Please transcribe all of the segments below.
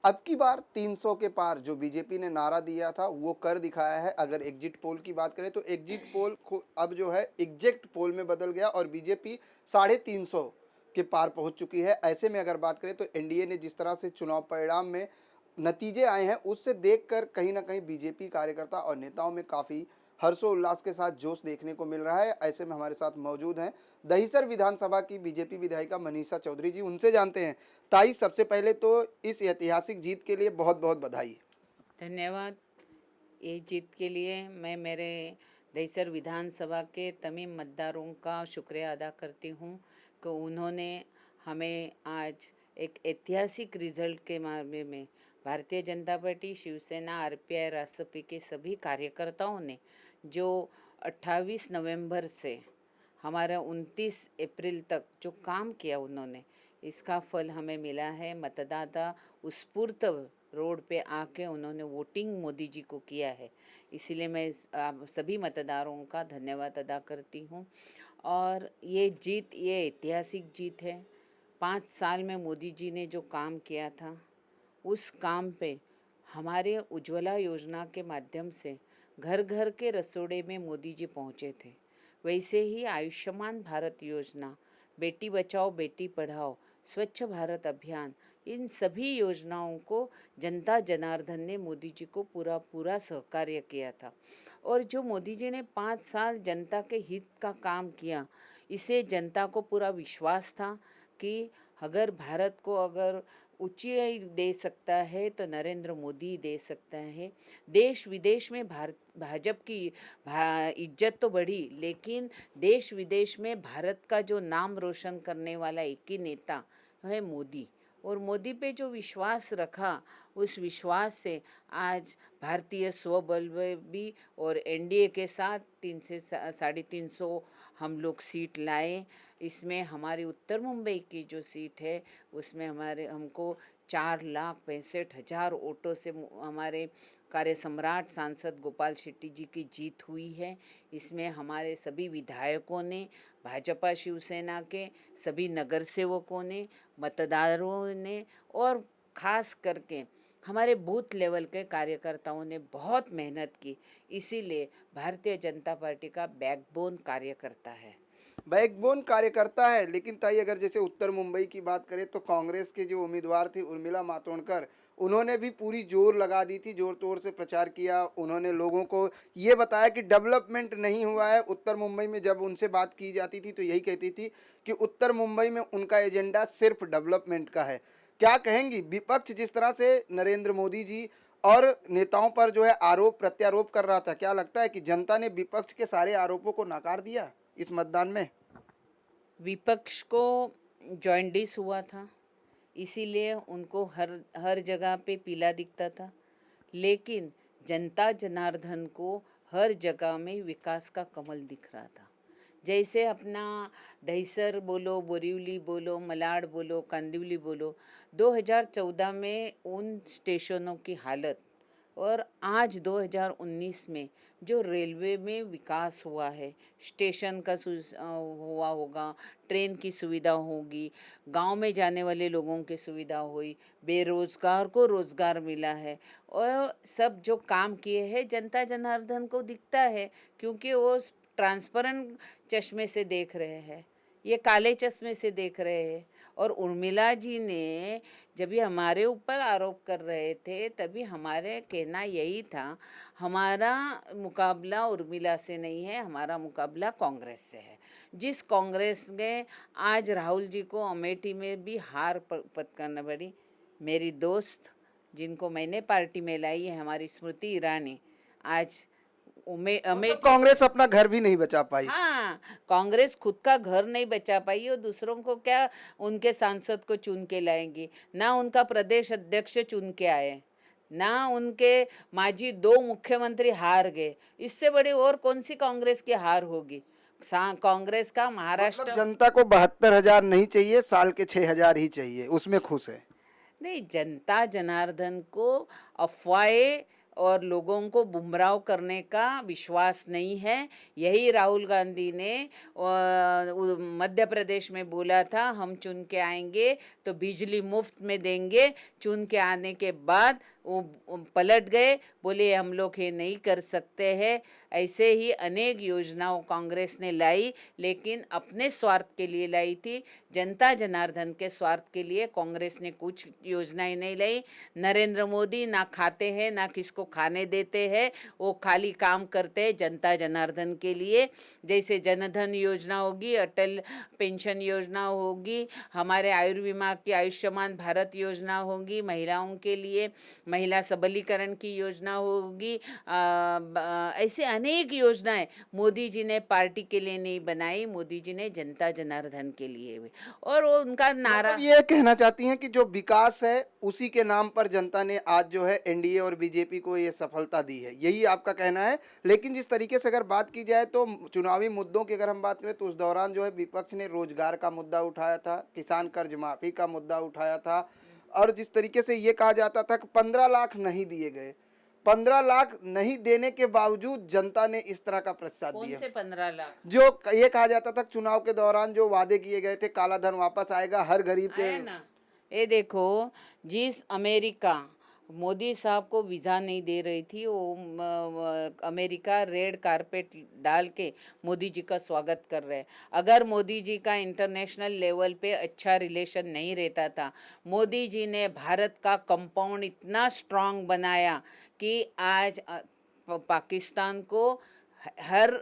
अब की बार 300 के पार जो बीजेपी ने नारा दिया था वो कर दिखाया है। अगर एग्जिट पोल की बात करें तो एग्जिट पोल अब जो है एग्जैक्ट पोल में बदल गया और बीजेपी 350 के पार पहुंच चुकी है। ऐसे में अगर बात करें तो एनडीए ने जिस तरह से चुनाव परिणाम में नतीजे आए हैं उससे देखकर कहीं ना कहीं बीजेपी कार्यकर्ता और नेताओं में काफ़ी हर्षोल्लास के साथ जोश देखने को मिल रहा है। ऐसे में हमारे साथ मौजूद हैं दहिसर विधानसभा की बीजेपी विधायिका मनीषा चौधरी जी, उनसे जानते हैं। ताई, सबसे पहले तो इस ऐतिहासिक जीत के लिए बहुत बहुत बधाई। धन्यवाद। ये जीत के लिए मैं मेरे दहिसर विधानसभा के तमाम मतदारों का शुक्रिया अदा करती हूँ कि उन्होंने हमें आज एक ऐतिहासिक रिजल्ट के मामले में भारतीय जनता पार्टी, शिवसेना, आरपीआई, रासपी के सभी कार्यकर्ताओं ने जो 28 नवंबर से हमारा 29 अप्रैल तक जो काम किया उन्होंने, इसका फल हमें मिला है। मतदाता उत्स्फूर्त रोड पे आके उन्होंने वोटिंग मोदी जी को किया है, इसीलिए मैं सभी मतदारों का धन्यवाद अदा करती हूँ। और ये जीत, ये ऐतिहासिक जीत है। 5 साल में मोदी जी ने जो काम किया था उस काम पे हमारे उज्ज्वला योजना के माध्यम से घर घर के रसोड़े में मोदी जी पहुँचे थे। वैसे ही आयुष्मान भारत योजना, बेटी बचाओ बेटी पढ़ाओ, स्वच्छ भारत अभियान, इन सभी योजनाओं को जनता जनार्दन ने मोदी जी को पूरा पूरा सहकार्य किया था। और जो मोदी जी ने 5 साल जनता के हित का काम किया, इसे जनता को पूरा विश्वास था कि अगर भारत को अगर ऊंचाई दे सकता है तो नरेंद्र मोदी दे सकता है। देश विदेश में भाजपा की इज्जत तो बढ़ी, लेकिन देश विदेश में भारत का जो नाम रोशन करने वाला एक ही नेता है मोदी। और मोदी पे जो विश्वास रखा, उस विश्वास से आज भारतीय स्वबल भी और एनडीए के साथ 300 से 350 हम लोग सीट लाए। इसमें हमारी उत्तर मुंबई की जो सीट है उसमें हमको 4,65,000 वोटों से हमारे कार्य सम्राट सांसद गोपाल शेट्टी जी की जीत हुई है। इसमें हमारे सभी विधायकों ने, भाजपा शिवसेना के सभी नगर सेवकों ने, मतदारों ने और ख़ास करके हमारे बूथ लेवल के कार्यकर्ताओं ने बहुत मेहनत की। इसीलिए भारतीय जनता पार्टी का बैकबोन कार्यकर्ता है। बैकबोन कार्यकर्ता है, लेकिन ताई अगर जैसे उत्तर मुंबई की बात करें तो कांग्रेस के जो उम्मीदवार थे उर्मिला मातोंडकर, उन्होंने भी पूरी जोर लगा दी थी, जोर तोड़ से प्रचार किया। उन्होंने लोगों को ये बताया कि डेवलपमेंट नहीं हुआ है उत्तर मुंबई में। जब उनसे बात की जाती थी तो यही कहती थी कि उत्तर मुंबई में उनका एजेंडा सिर्फ डेवलपमेंट का है। क्या कहेंगी, विपक्ष जिस तरह से नरेंद्र मोदी जी और नेताओं पर जो है आरोप प्रत्यारोप कर रहा था, क्या लगता है कि जनता ने विपक्ष के सारे आरोपों को नकार दिया इस मतदान में? विपक्ष को जॉइंडिस हुआ था, इसीलिए उनको हर हर जगह पे पीला दिखता था। लेकिन जनता जनार्दन को हर जगह में विकास का कमल दिख रहा था। जैसे अपना दहिसर बोलो, बोरीवली बोलो, मलाड बोलो, कांदिवली बोलो, 2014 में उन स्टेशनों की हालत और आज 2019 में जो रेलवे में विकास हुआ है, स्टेशन का हुआ होगा, ट्रेन की सुविधा होगी, गांव में जाने वाले लोगों की सुविधा हुई, बेरोजगार को रोजगार मिला है। और सब जो काम किए हैं जनता जनार्दन को दिखता है, क्योंकि वो ट्रांसपेरेंट चश्मे से देख रहे हैं, ये काले चश्मे से देख रहे हैं। और उर्मिला जी ने जब भी हमारे ऊपर आरोप कर रहे थे तभी हमारे कहना यही था, हमारा मुकाबला उर्मिला से नहीं है, हमारा मुकाबला कांग्रेस से है। जिस कांग्रेस ने आज राहुल जी को अमेठी में भी हार पटकाना पड़ी। मेरी दोस्त जिनको मैंने पार्टी में लाई है, हमारी स्मृति ईरानी, आज मतलब अमेठी। कांग्रेस अपना घर भी नहीं बचा पाई। हाँ, कांग्रेस खुद का घर नहीं बचा पाई और दूसरों को क्या उनके सांसद को चुन के लाएंगी। ना उनका प्रदेश अध्यक्ष चुन के आए, ना उनके माजी 2 मुख्यमंत्री हार गए। इससे बड़ी और कौन सी कांग्रेस की हार होगी। कांग्रेस का मतलब महाराष्ट्र। जनता को 72,000 नहीं चाहिए, साल के 6,000 ही चाहिए, उसमें खुश है। नहीं, जनता जनार्दन को अफवाहें और लोगों को गुमराह करने का विश्वास नहीं है। यही राहुल गांधी ने मध्य प्रदेश में बोला था, हम चुन के आएंगे तो बिजली मुफ्त में देंगे। चुन के आने के बाद वो पलट गए, बोले हम लोग ये नहीं कर सकते हैं। ऐसे ही अनेक योजनाओं कांग्रेस ने लाई, लेकिन अपने स्वार्थ के लिए लाई थी। जनता जनार्दन के स्वार्थ के लिए कांग्रेस ने कुछ योजनाएं नहीं लाई। नरेंद्र मोदी ना खाते हैं ना किसको खाने देते हैं, वो खाली काम करते हैं जनता जनार्दन के लिए। जैसे जनधन योजना होगी, अटल पेंशन योजना होगी, हमारे आयुर्विमा की आयुष्मान भारत योजना होगी, महिलाओं के लिए महिला सबलीकरण की योजना होगी। ऐसे अनेक योजनाएं मोदी जी ने पार्टी के लिए नहीं बनाई, मोदी जी ने जनता जनार्दन के लिए हुई। और वो उनका नारा, मतलब ये कहना चाहती हैं कि जो विकास है उसी के नाम पर जनता ने आज जो है एनडीए और बीजेपी को ये सफलता दी है, यही आपका कहना है। लेकिन जिस तरीके से अगर बात की जाए तो चुनावी मुद्दों की अगर हम बात करें तो उस दौरान जो है विपक्ष ने रोजगार का मुद्दा उठाया था, किसान कर्ज माफी का मुद्दा उठाया था, और जिस तरीके से ये कहा जाता था कि 15 लाख नहीं दिए गए, 15 लाख नहीं देने के बावजूद जनता ने इस तरह का प्रतिसाद कौन दिया। से 15 लाख? जो ये कहा जाता था चुनाव के दौरान जो वादे किए गए थे, काला धन वापस आएगा, हर गरीब के। आया ना। ये देखो, जिस अमेरिका मोदी साहब को वीज़ा नहीं दे रही थी, वो अमेरिका रेड कारपेट डाल के मोदी जी का स्वागत कर रहे हैं। अगर मोदी जी का इंटरनेशनल लेवल पे अच्छा रिलेशन नहीं रहता था, मोदी जी ने भारत का कंपाउंड इतना स्ट्रांग बनाया कि आज पाकिस्तान को हर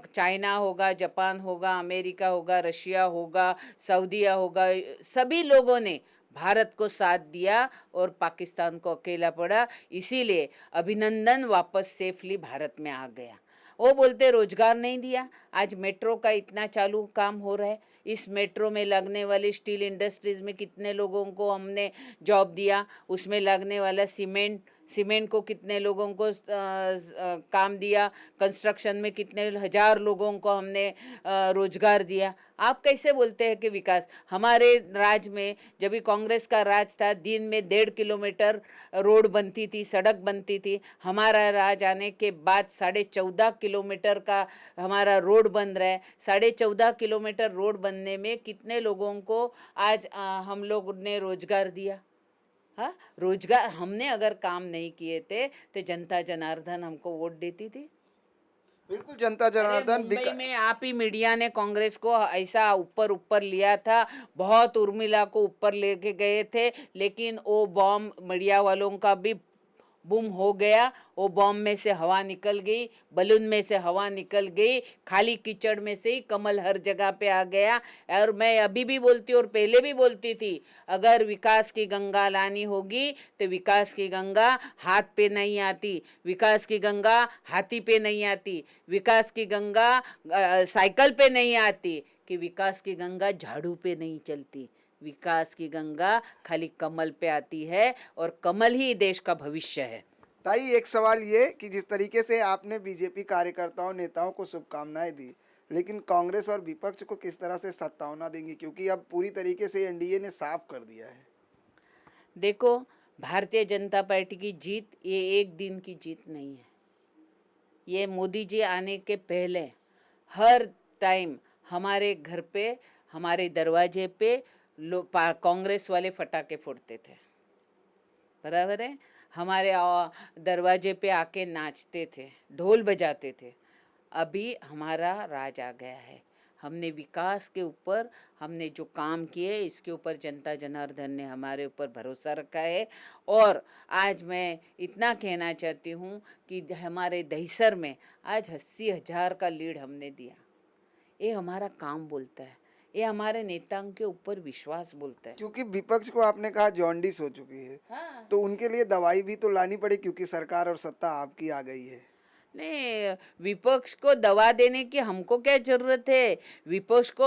चाइना होगा, जापान होगा, अमेरिका होगा, रशिया होगा, सऊदीया होगा, सभी लोगों ने भारत को साथ दिया और पाकिस्तान को अकेला पड़ा। इसीलिए अभिनंदन वापस सेफली भारत में आ गया। वो बोलते रोजगार नहीं दिया, आज मेट्रो का इतना चालू काम हो रहा है। इस मेट्रो में लगने वाली स्टील इंडस्ट्रीज़ में कितने लोगों को हमने जॉब दिया, उसमें लगने वाला सीमेंट को कितने लोगों को काम दिया, कंस्ट्रक्शन में कितने हजार लोगों को हमने रोजगार दिया। आप कैसे बोलते हैं कि विकास? हमारे राज में जब भी कांग्रेस का राज था, दिन में 1.5 किलोमीटर रोड बनती थी, सड़क बनती थी। हमारा राज आने के बाद 14.5 किलोमीटर का हमारा रोड बन रहा है। 14.5 किलोमीटर रोड बनने में कितने लोगों को आज हम लोग ने रोजगार दिया? हाँ, रोजगार हमने अगर काम नहीं किए थे तो जनता जनार्दन हमको वोट देती थी। बिल्कुल, जनता अरे जनार्दन मुंबई में आप ही मीडिया ने कांग्रेस को ऐसा ऊपर ऊपर लिया था, बहुत उर्मिला को ऊपर लेके गए थे, लेकिन वो बॉम्ब मीडिया वालों का भी बूम हो गया। वो बॉम्ब में से हवा निकल गई, बलून में से हवा निकल गई, खाली कीचड़ में से ही कमल हर जगह पे आ गया। और मैं अभी भी बोलती और पहले भी बोलती थी, अगर विकास की गंगा लानी होगी तो विकास की गंगा हाथ पे नहीं आती, विकास की गंगा हाथी पे नहीं आती, विकास की गंगा साइकिल पे नहीं आती, कि विकास की गंगा झाड़ू पे नहीं चलती। विकास की गंगा खाली कमल पे आती है और कमल ही देश का भविष्य है। ताई, एक सवाल ये कि जिस तरीके से आपने बीजेपी कार्यकर्ताओं नेताओं को शुभकामनाएं दी, लेकिन कांग्रेस और विपक्ष को किस तरह से सत्तावना देंगी, क्योंकि अब पूरी तरीके से एनडीए ने साफ कर दिया है। देखो, भारतीय जनता पार्टी की जीत ये एक दिन की जीत नहीं है। ये मोदी जी आने के पहले हर टाइम हमारे घर पे, हमारे दरवाजे पे कांग्रेस वाले फटाके फोड़ते थे, बराबर है। हमारे दरवाजे पे आके नाचते थे, ढोल बजाते थे। अभी हमारा राज आ गया है। हमने विकास के ऊपर हमने जो काम किए, इसके ऊपर जनता जनार्दन ने हमारे ऊपर भरोसा रखा है। और आज मैं इतना कहना चाहती हूँ कि हमारे दहिसर में आज 80,000 का लीड हमने दिया। ये हमारा काम बोलता है, ये हमारे नेताओं के ऊपर विश्वास बोलता है। क्योंकि विपक्ष को आपने कहा जॉन्डिस हो चुकी है, हाँ, तो उनके लिए दवाई भी तो लानी पड़ी, क्योंकि सरकार और सत्ता आपकी आ गई है। नहीं, विपक्ष को दवा देने की हमको क्या जरूरत है? विपक्ष को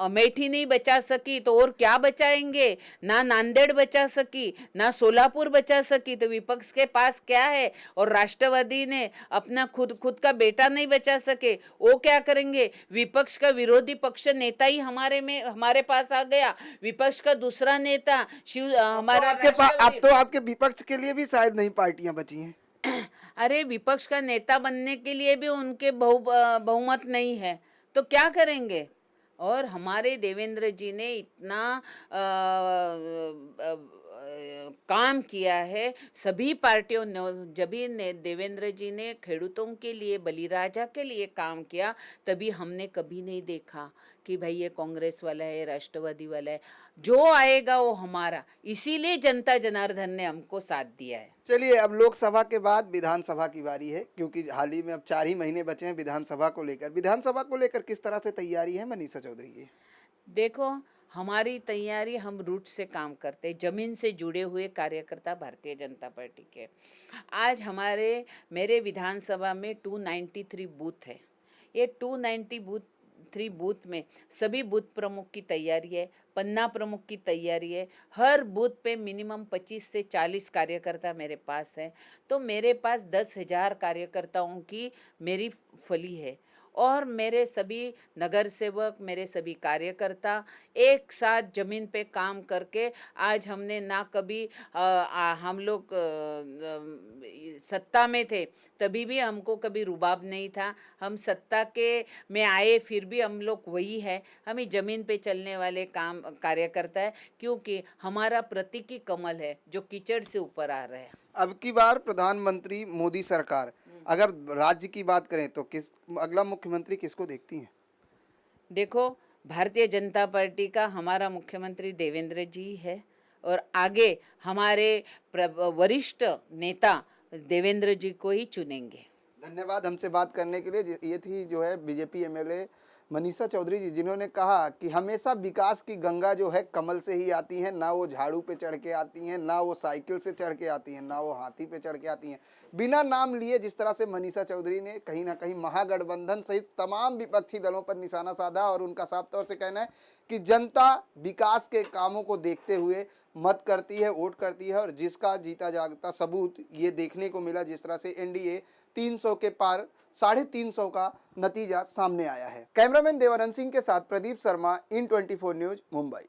अमेठी नहीं बचा सकी तो और क्या बचाएंगे? ना नांदेड़ बचा सकी, ना सोलापुर बचा सकी, तो विपक्ष के पास क्या है? और राष्ट्रवादी ने अपना खुद का बेटा नहीं बचा सके, वो क्या करेंगे? विपक्ष का विरोधी पक्ष नेता ही हमारे पास आ गया। विपक्ष का दूसरा नेता हमारा अब तो आपके विपक्ष के लिए भी शायद नई पार्टियां बची हैं। अरे विपक्ष का नेता बनने के लिए भी उनके बहुमत नहीं है, तो क्या करेंगे? और हमारे देवेंद्र जी ने इतना काम किया है सभी पार्टियों ने। जब भी देवेंद्र जी ने खेडूतों के लिए, बलिराजा के लिए काम किया, तभी हमने कभी नहीं देखा कि भाई ये कांग्रेस वाला है, राष्ट्रवादी वाला है। जो आएगा वो हमारा, इसीलिए जनता जनार्दन ने हमको साथ दिया है। चलिए, अब लोकसभा के बाद विधानसभा की बारी है, क्योंकि हाल ही में अब 4 ही महीने बचे हैं विधानसभा को लेकर। विधानसभा को लेकर किस तरह से तैयारी है मनीषा चौधरी की? देखो, हमारी तैयारी, हम रूट से काम करते, जमीन से जुड़े हुए कार्यकर्ता भारतीय जनता पार्टी के। आज मेरे विधानसभा में 293 बूथ है। ये 293 बूथ में सभी बूथ प्रमुख की तैयारी है, पन्ना प्रमुख की तैयारी है। हर बूथ पे मिनिमम 25 से 40 कार्यकर्ता मेरे पास है। तो मेरे पास 10,000 कार्यकर्ताओं की मेरी फली है। और मेरे सभी नगर सेवक, मेरे सभी कार्यकर्ता एक साथ ज़मीन पे काम करके, आज हमने ना कभी हम लोग सत्ता में थे तभी भी हमको कभी रुबाब नहीं था। हम सत्ता के में आए फिर भी हम लोग वही है, हम ही ज़मीन पे चलने वाले कार्यकर्ता है, क्योंकि हमारा प्रतीकी कमल है जो कीचड़ से ऊपर आ रहा है। अब की बार प्रधानमंत्री मोदी सरकार, अगर राज्य की बात करें तो अगला मुख्यमंत्री किसको देखती हैं? देखो, भारतीय जनता पार्टी का हमारा मुख्यमंत्री देवेंद्र जी है, और आगे हमारे वरिष्ठ नेता देवेंद्र जी को ही चुनेंगे। धन्यवाद हमसे बात करने के लिए। ये थी जो है बीजेपी एमएलए मनीषा चौधरी जी, जिन्होंने कहा कि हमेशा विकास की गंगा जो है कमल से ही आती है, ना वो झाड़ू पे चढ़ के आती हैं, ना वो साइकिल से चढ़ के आती हैं, ना वो हाथी पे चढ़ के आती हैं। बिना नाम लिए जिस तरह से मनीषा चौधरी ने कहीं ना कहीं महागठबंधन सहित तमाम विपक्षी दलों पर निशाना साधा, और उनका साफ तौर से कहना है कि जनता विकास के कामों को देखते हुए मत करती है, वोट करती है, और जिसका जीता जागता सबूत ये देखने को मिला, जिस तरह से एनडीए 300 के पार 350 का नतीजा सामने आया है। कैमरामैन देवानंद सिंह के साथ प्रदीप शर्मा, इन 24 न्यूज, मुंबई।